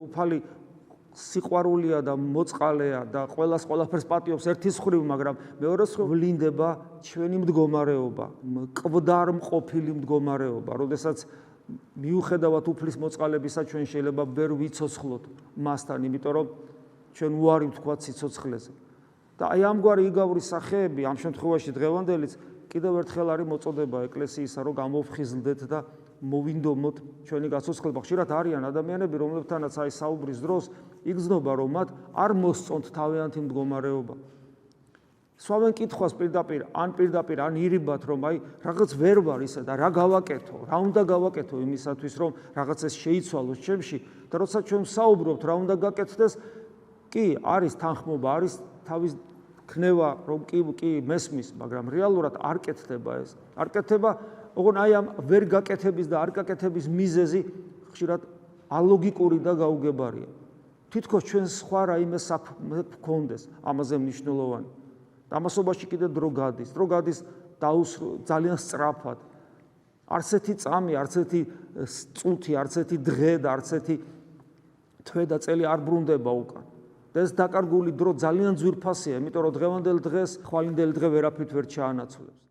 უფალი სიყვარულია და მოწყალეა და ყველაფერს პატიობს ერთის მხრივ, მაგრამ მეორეს მხრივ ვლინდება ჩვენი მდგომარეობა, მკვდარმყოფილი მდგომარეობა, როდესაც მიუხედავად უფლის მოწყალებისა ჩვენ შეიძლება ვერ ვიცოცხლოთ მასთან, იმიტომ რომ ჩვენ უარი ვთქვათ სიცოცხლეზე. და აი ამგვარი იგავრი სახეები ამ შემთხვევაში დღევანდელიც კიდევ ერთხელ არის მოწოდება ეკლესიისა, რომ გამოვხიზლდეთ და მოვინდომოთ ჩვენი გაცოცხლება. ხშირად არიან ადამიანები, რომლებთანაც აი საუბრის დროს იგრძნობა, რომ მათ არ მოსწონთ თავიანთი მდგომარეობა. სვავენ კითხვას პირდაპირ, ან ირიბათ, რომ აი რაღაც ვერ ვარ ისე და რა გავაკეთო, რა უნდა გავაკეთო იმისათვის, რომ რაღაცას შეიცვალოს ჩემში და როცა ჩვენ საუბრობთ, რა უნდა გაკეთდეს, კი, არის თანხმობა, არის თავის ქნება, რომ კი მესმის, მაგრამ რეალურად არ კეთდება ეს. არ კეთდება, ოღონ აი ამ ვერ გაკეთების და არ გაკეთების მიზეზი ხშირად ალოგიკური და გაუგებარია. თითქოს ჩვენ სხვა რაიმე საქმე გქონდეს, ამაზე მნიშვნელოვანი. ამასობაში კიდე დრო გადის ძალიან სწრაფად. არც ერთი წამი, არც ერთი წუთი, არც ერთი დღე და არც ერთი თვე და წელი არ ბრუნდება უკან. და ეს დაკარგული დრო ძალიან ძვირფასია, იმიტომ რომ დღევანდელ დღეს ხვალინდელი დღე ვერაფრით ვერ ჩაანაცვლებს.